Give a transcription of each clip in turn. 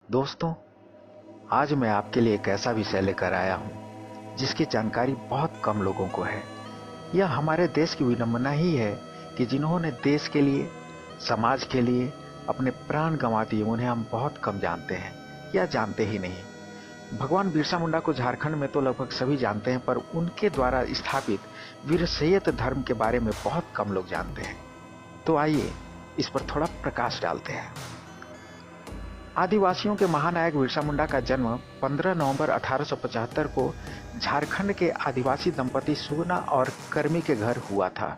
दोस्तों, आज मैं आपके लिए एक ऐसा विषय लेकर आया हूँ जिसकी जानकारी बहुत कम लोगों को है। यह हमारे देश की विडंबना ही है कि जिन्होंने देश के लिए, समाज के लिए अपने प्राण गंवा दिए, उन्हें हम बहुत कम जानते हैं या जानते ही नहीं। भगवान बिरसा मुंडा को झारखंड में तो लगभग सभी जानते हैं, पर उनके द्वारा स्थापित वीरशैव धर्म के बारे में बहुत कम लोग जानते हैं। तो आइए इस पर थोड़ा प्रकाश डालते हैं। आदिवासियों के महानायक बिरसा मुंडा का जन्म 15 नवंबर 1875 को झारखंड के आदिवासी दंपति सुगना और कर्मी के घर हुआ था।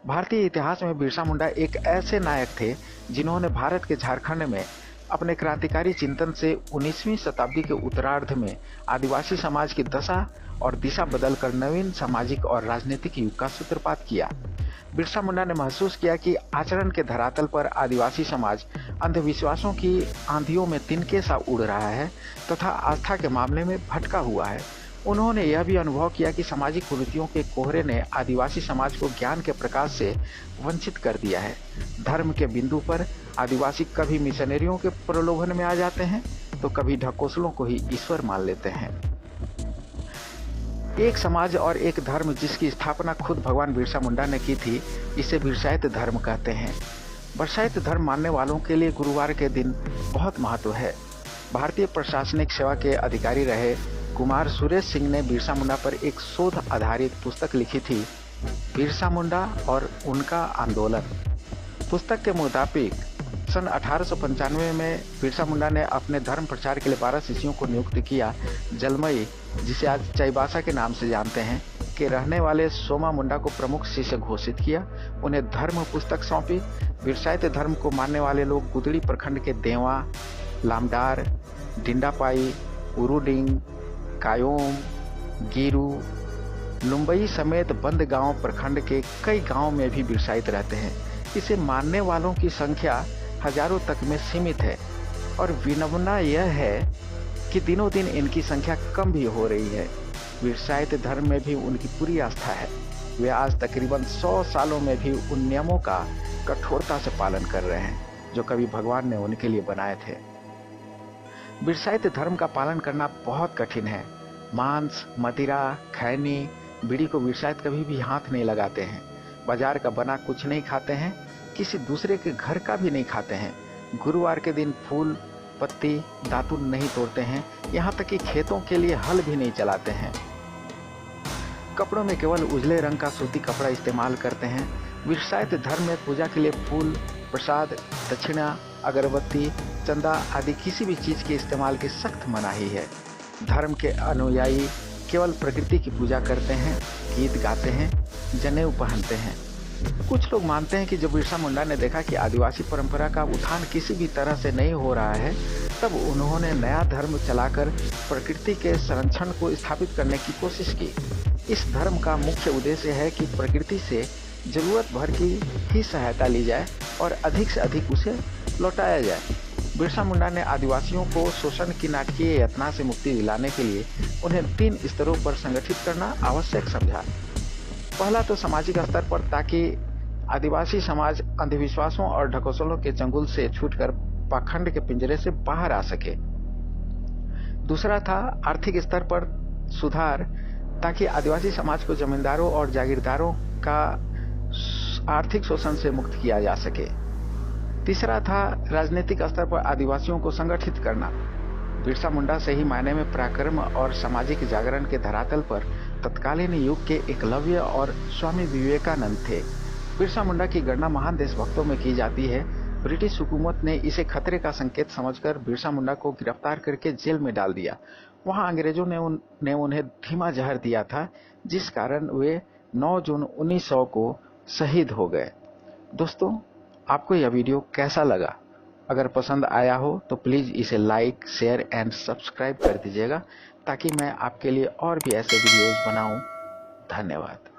भारतीय इतिहास में बिरसा मुंडा एक ऐसे नायक थे जिन्होंने भारत के झारखंड में अपने क्रांतिकारी चिंतन से 19वीं शताब्दी के उत्तरार्ध में आदिवासी समाज की दशा और दिशा बदलकर नवीन सामाजिक और राजनीतिक युग का सूत्रपात किया। बिरसा मुंडा ने महसूस किया कि आचरण के धरातल पर आदिवासी समाज अंधविश्वासों की आंधियों में तिनके सा उड़ रहा है तथा आस्था के मामले में भटका हुआ है। उन्होंने यह भी अनुभव किया कि सामाजिक कुरीतियों के कोहरे ने आदिवासी समाज को ज्ञान के प्रकाश से वंचित कर दिया है। धर्म के बिंदु पर आदिवासी कभी मिशनरियों के प्रलोभन में आ जाते हैं तो कभी ढकोसलों को ही ईश्वर मान लेते हैं। एक समाज और एक धर्म जिसकी स्थापना खुद भगवान बिरसा मुंडा ने की थी, इसे वीरशैव धर्म कहते हैं। वीरशैव धर्म मानने वालों के लिए गुरुवार के दिन बहुत महत्व है। भारतीय प्रशासनिक सेवा के अधिकारी रहे कुमार सुरेश सिंह ने बिरसा मुंडा पर एक शोध आधारित पुस्तक लिखी थी, बिरसा मुंडा और उनका आंदोलन। पुस्तक के मुताबिक सन 1895 में बिरसा मुंडा ने अपने धर्म प्रचार के लिए 12 शिष्यों को नियुक्त किया। जलमई, जिसे आज चाईबासा के नाम से जानते हैं, के रहने वाले सोमा मुंडा को प्रमुख शिष्य घोषित किया। उन्हें धर्म पुस्तक सौंपी। वीरशैव धर्म को मानने वाले लोग गुदड़ी प्रखंड के देवा, लामडार, डिंडापाई, उरुडिंग, कायोम, गिरू, लुम्बई समेत बंद गांव प्रखंड के कई गांवों में भी वीरशैव रहते हैं। इसे मानने वालों की संख्या हजारों तक में सीमित है और विडंबना यह है कि दिनों दिन इनकी संख्या कम भी हो रही है। वीरशैव धर्म में भी उनकी पूरी आस्था है। वे आज तकरीबन 100 सालों में भी उन नियमों का कठोरता से पालन कर रहे हैं जो कभी भगवान ने उनके लिए बनाए थे। वीरशैव धर्म का पालन करना बहुत कठिन है। मांस, मदिरा, खैनी, बीड़ी को वीरशैव कभी भी हाथ नहीं लगाते हैं। बाजार का बना कुछ नहीं खाते हैं, किसी दूसरे के घर का भी नहीं खाते हैं। गुरुवार के दिन फूल, पत्ती, दातुन नहीं तोड़ते हैं, यहाँ तक कि खेतों के लिए हल भी नहीं चलाते हैं। कपड़ों में केवल उजले रंग का सूती कपड़ा इस्तेमाल करते हैं। वीरशैव धर्म में पूजा के लिए फूल, प्रसाद, दक्षिणा, अगरबत्ती, चंदा आदि किसी भी चीज के इस्तेमाल की सख्त मनाही है। धर्म के अनुयायी केवल प्रकृति की पूजा करते हैं, गीत गाते हैं, जनेऊ पहनते हैं। कुछ लोग मानते हैं कि जब बिरसा मुंडा ने देखा कि आदिवासी परंपरा का उत्थान किसी भी तरह से नहीं हो रहा है, तब उन्होंने नया धर्म चलाकर प्रकृति के संरक्षण को स्थापित करने की कोशिश की। इस धर्म का मुख्य उद्देश्य है कि प्रकृति से जरूरत भर की ही सहायता ली जाए और अधिक से अधिक उसे लौटाया जाए। बिरसा मुंडा ने आदिवासियों को शोषण की नाटकीय यातना से मुक्ति दिलाने के लिए उन्हें 3 स्तरों पर संगठित करना आवश्यक समझा। पहला तो सामाजिक स्तर पर, ताकि आदिवासी समाज अंधविश्वासों और ढकोसलों के चंगुल से छूटकर पाखंड के पिंजरे से बाहर आ सके। दूसरा था आर्थिक स्तर पर सुधार, ताकि आदिवासी समाज को जमींदारों और जागीरदारों का आर्थिक शोषण से मुक्त किया जा सके। तीसरा था राजनीतिक स्तर पर आदिवासियों को संगठित करना। बिरसा मुंडा सही मायने में पराक्रम और सामाजिक जागरण के धरातल पर तत्कालीन युग के एकलव्य और स्वामी विवेकानंद थे। बिरसा मुंडा की गणना महान देशभक्तों में की जाती है। ब्रिटिश हुकूमत ने इसे खतरे का संकेत समझकर बिरसा मुंडा को गिरफ्तार करके जेल में डाल दिया। वहां अंग्रेजों ने उन्हें धीमा जहर दिया था, जिस कारण वे 9 जून 1900 को शहीद हो गए। दोस्तों, आपको यह वीडियो कैसा लगा? अगर पसंद आया हो तो प्लीज़ इसे लाइक, शेयर एंड सब्सक्राइब कर दीजिएगा, ताकि मैं आपके लिए और भी ऐसे वीडियोस बनाऊं। धन्यवाद।